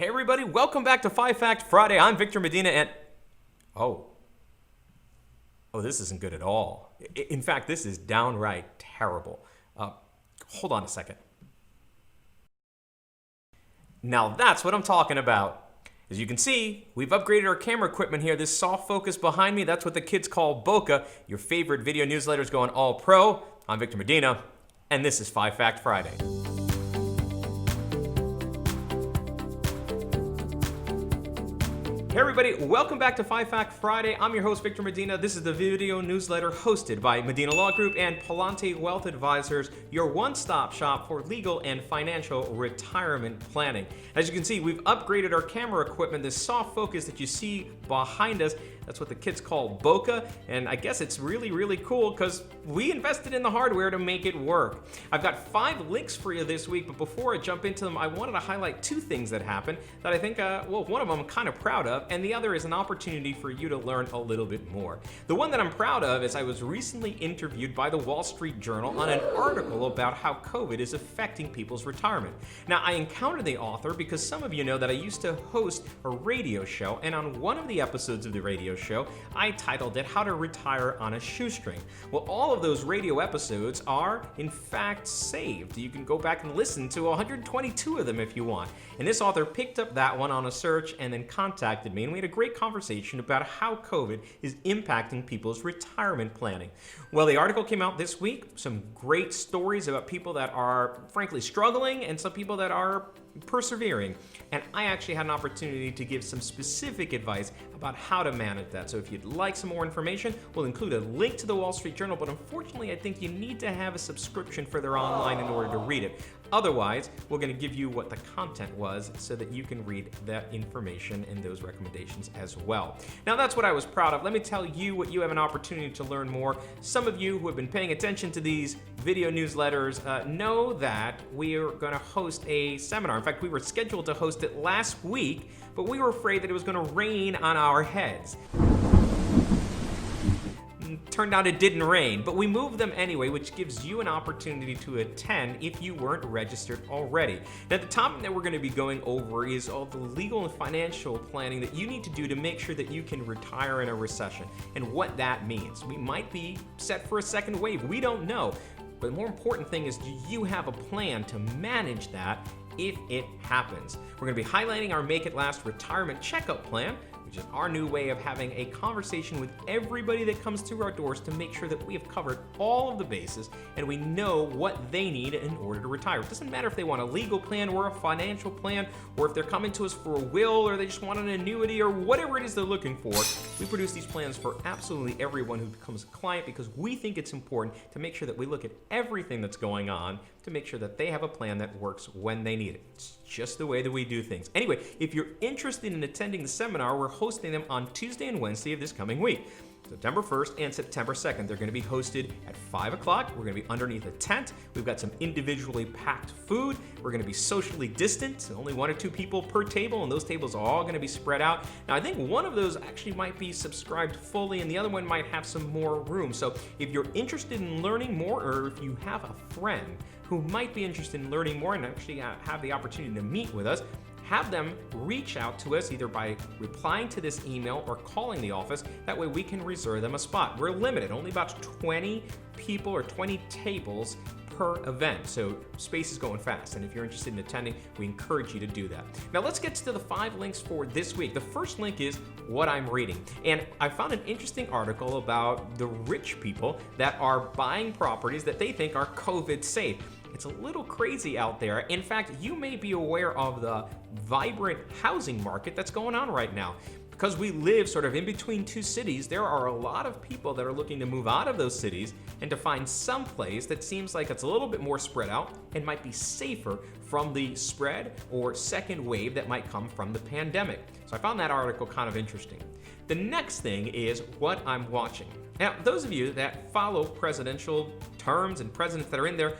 Hey everybody, welcome back to 5 Fact Friday. I'm Victor Medina and... Oh, this isn't good at all. In fact, this is downright terrible. Hold on a second. Now that's what I'm talking about. As you can see, we've upgraded our camera equipment here. This soft focus behind me, that's what the kids call bokeh. Your favorite video newsletter's going all pro. I'm Victor Medina, and this is 5 Fact Friday. Hey everybody, welcome back to 5 Fact Friday. I'm your host, Victor Medina. This is the video newsletter hosted by Medina Law Group and Palante Wealth Advisors, your one-stop shop for legal and financial retirement planning. As you can see, we've upgraded our camera equipment. This soft focus that you see behind us, that's what the kids call bokeh, and I guess it's really cool because we invested in the hardware to make it work. I've got 5 links for you this week, but before I jump into them, I wanted to highlight 2 things that happened that I think, one of them I'm kind of proud of, and the other is an opportunity for you to learn a little bit more. The one that I'm proud of is I was recently interviewed by the Wall Street Journal on an article about how COVID is affecting people's retirement. Now, I encountered the author because some of you know that I used to host a radio show, and on one of the episodes of the radio show, I titled it How to Retire on a Shoestring. Well, all of those radio episodes are, in fact, saved. You can go back and listen to 122 of them if you want. And this author picked up that one on a search and then contacted me, and we had a great conversation about how COVID is impacting people's retirement planning. Well, the article came out this week. Some great stories about people that are, frankly, struggling and some people that are persevering. And I actually had an opportunity to give some specific advice about how to manage that. So if you'd like some more information, we'll include a link to the Wall Street Journal, but unfortunately I think you need to have a subscription for their online in order to read it. Otherwise, we're going to give you what the content was so that you can read that information and those recommendations as well. Now that's what I was proud of. Let me tell you what you have an opportunity to learn more. Some of you who have been paying attention to these video newsletters know that we are going to host a seminar. In fact, we were scheduled to host it last week, but we were afraid that it was going to rain on our heads. Turned out it didn't rain, but we moved them anyway, which gives you an opportunity to attend if you weren't registered already. Now, the topic that we're going to be going over is all the legal and financial planning that you need to do to make sure that you can retire in a recession and what that means. We might be set for a second wave. We don't know. But the more important thing is, do you have a plan to manage that if it happens? We're going to be highlighting our Make It Last retirement checkup plan, which is our new way of having a conversation with everybody that comes through our doors to make sure that we have covered all of the bases and we know what they need in order to retire. It doesn't matter if they want a legal plan or a financial plan, or if they're coming to us for a will, or they just want an annuity, or whatever it is they're looking for. We produce these plans for absolutely everyone who becomes a client because we think it's important to make sure that we look at everything that's going on to make sure that they have a plan that works when they need it. It's just the way that we do things. Anyway, if you're interested in attending the seminar, we're hosting them on Tuesday and Wednesday of this coming week. September 1st and September 2nd. They're going to be hosted at 5 o'clock. We're going to be underneath a tent. We've got some individually packed food. We're going to be socially distant, so only 1 or 2 people per table, and those tables are all going to be spread out. Now, I think one of those actually might be subscribed fully, and the other one might have some more room. So if you're interested in learning more, or if you have a friend who might be interested in learning more and actually have the opportunity to meet with us, have them reach out to us either by replying to this email or calling the office. That way we can reserve them a spot. We're limited, only about 20 people or 20 tables per event, so space is going fast, and if you're interested in attending, we encourage you to do that. Now let's get to the 5 links for this week. The first link is what I'm reading, and I found an interesting article about the rich people that are buying properties that they think are COVID safe. It's a little crazy out there. In fact, you may be aware of the vibrant housing market that's going on right now. Because we live sort of in between 2 cities, there are a lot of people that are looking to move out of those cities and to find some place that seems like it's a little bit more spread out and might be safer from the spread or second wave that might come from the pandemic. So I found that article kind of interesting. The next thing is what I'm watching. Now, those of you that follow presidential terms and presidents that are in there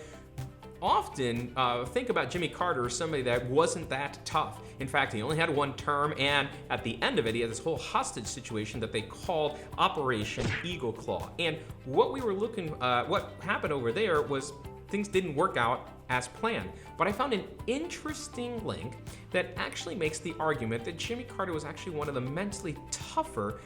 often think about Jimmy Carter as somebody that wasn't that tough. In fact, he only had 1 term, and at the end of it, he had this whole hostage situation that they called Operation Eagle Claw. And what we were what happened over there was things didn't work out as planned. But I found an interesting link that actually makes the argument that Jimmy Carter was actually one of the mentally tougher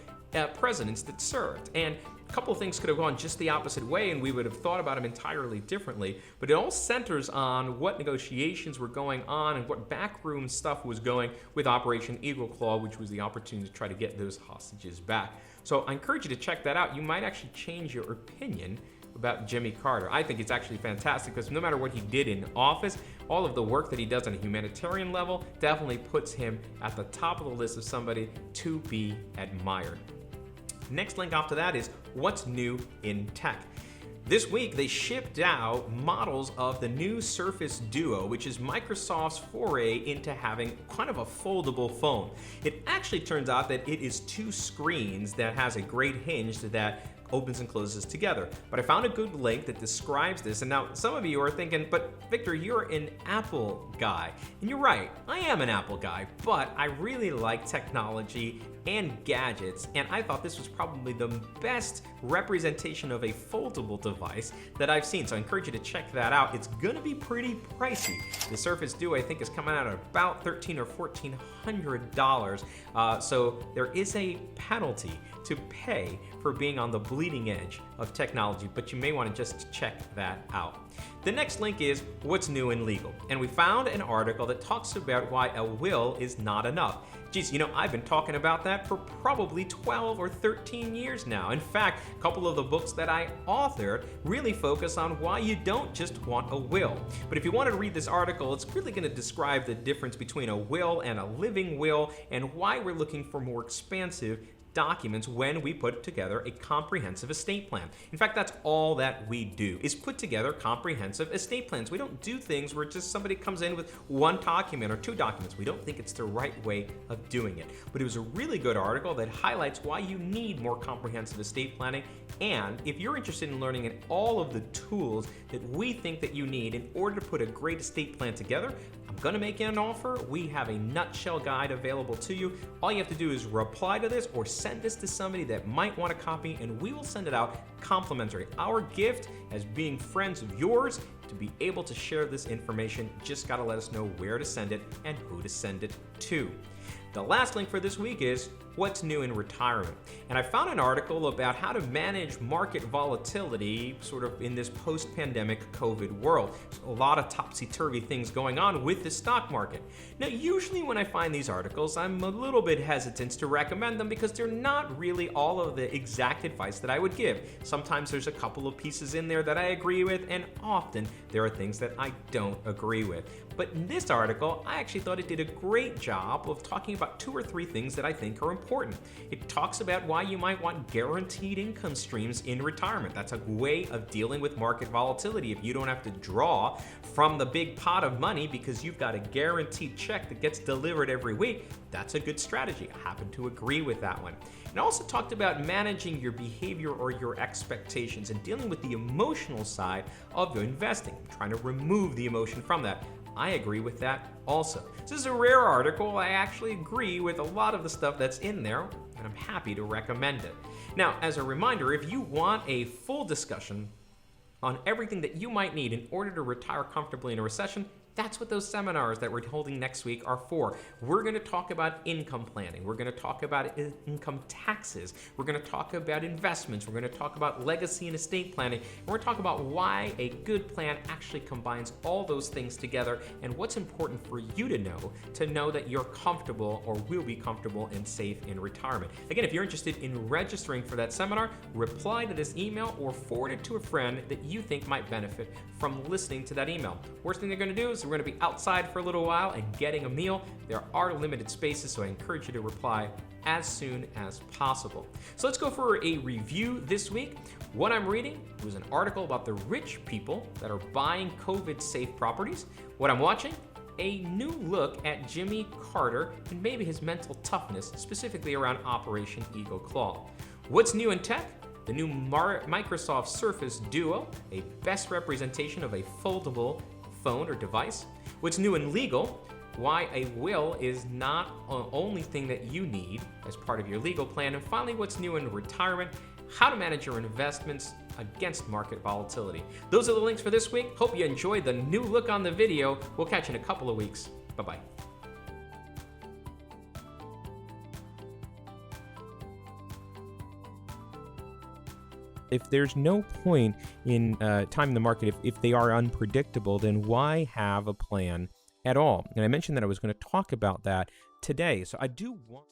presidents that served. And a couple of things could have gone just the opposite way, and we would have thought about him entirely differently. But it all centers on what negotiations were going on and what backroom stuff was going with Operation Eagle Claw, which was the opportunity to try to get those hostages back. So I encourage you to check that out. You might actually change your opinion about Jimmy Carter. I think it's actually fantastic because no matter what he did in office, all of the work that he does on a humanitarian level definitely puts him at the top of the list of somebody to be admired. Next link after that is what's new in tech. This week, they shipped out models of the new Surface Duo, which is Microsoft's foray into having kind of a foldable phone. It actually turns out that it is two screens that has a great hinge that opens and closes together. But I found a good link that describes this. And now some of you are thinking, but Victor, you're an Apple guy. And you're right, I am an Apple guy, but I really like technology and gadgets, and I thought this was probably the best representation of a foldable device that I've seen. So I encourage you to check that out. It's gonna be pretty pricey. The Surface Duo, I think, is coming out at about $1,300 or $1,400. So there is a penalty to pay for being on the bleeding edge of technology, but you may want to just check that out. The next link is what's new in legal. And we found an article that talks about why a will is not enough. Geez, you know, I've been talking about that for probably 12 or 13 years now. In fact, a couple of the books that I authored really focus on why you don't just want a will. But if you want to read this article, it's really going to describe the difference between a will and a living will and why we're looking for more expansive documents when we put together a comprehensive estate plan. In fact, that's all that we do, is put together comprehensive estate plans. We don't do things where just somebody comes in with one document or two documents. We don't think it's the right way of doing it. But it was a really good article that highlights why you need more comprehensive estate planning. And if you're interested in learning in all of the tools that we think that you need in order to put a great estate plan together, I'm gonna make you an offer. We have a nutshell guide available to you. All you have to do is reply to this or send this to somebody that might want a copy, and we will send it out complimentary. Our gift as being friends of yours to be able to share this information. Just gotta let us know where to send it and who to send it to. The last link for this week is what's new in retirement. And I found an article about how to manage market volatility sort of in this post-pandemic COVID world. There's a lot of topsy-turvy things going on with the stock market. Now, usually when I find these articles, I'm a little bit hesitant to recommend them because they're not really all of the exact advice that I would give. Sometimes there's a couple of pieces in there that I agree with, and often there are things that I don't agree with. But in this article, I actually thought it did a great job of talking about 2 or 3 things that I think are important. It talks about why you might want guaranteed income streams in retirement. That's a way of dealing with market volatility. If you don't have to draw from the big pot of money because you've got a guaranteed check that gets delivered every week, that's a good strategy. I happen to agree with that one. And also talked about managing your behavior or your expectations and dealing with the emotional side of your investing, trying to remove the emotion from that. I agree with that also. This is a rare article. I actually agree with a lot of the stuff that's in there, and I'm happy to recommend it. Now, as a reminder, if you want a full discussion on everything that you might need in order to retire comfortably in a recession, that's what those seminars that we're holding next week are for. We're going to talk about income planning. We're going to talk about income taxes. We're going to talk about investments. We're going to talk about legacy and estate planning. And we're going to talk about why a good plan actually combines all those things together and what's important for you to know that you're comfortable or will be comfortable and safe in retirement. Again, if you're interested in registering for that seminar, reply to this email or forward it to a friend that you think might benefit from listening to that email. Worst thing they're going to do is we're going to be outside for a little while and getting a meal. There are limited spaces, so I encourage you to reply as soon as possible. So let's go for a review this week. What I'm reading was an article about the rich people that are buying COVID-safe properties. What I'm watching, a new look at Jimmy Carter and maybe his mental toughness, specifically around Operation Eagle Claw. What's new in tech? The new Microsoft Surface Duo, a best representation of a foldable phone or device. What's new in legal? Why a will is not the only thing that you need as part of your legal plan. And finally, what's new in retirement? How to manage your investments against market volatility. Those are the links for this week. Hope you enjoyed the new look on the video. We'll catch you in a couple of weeks. Bye-bye. If there's no point in timing the market, if they are unpredictable, then why have a plan at all? And I mentioned that I was going to talk about that today. So I do want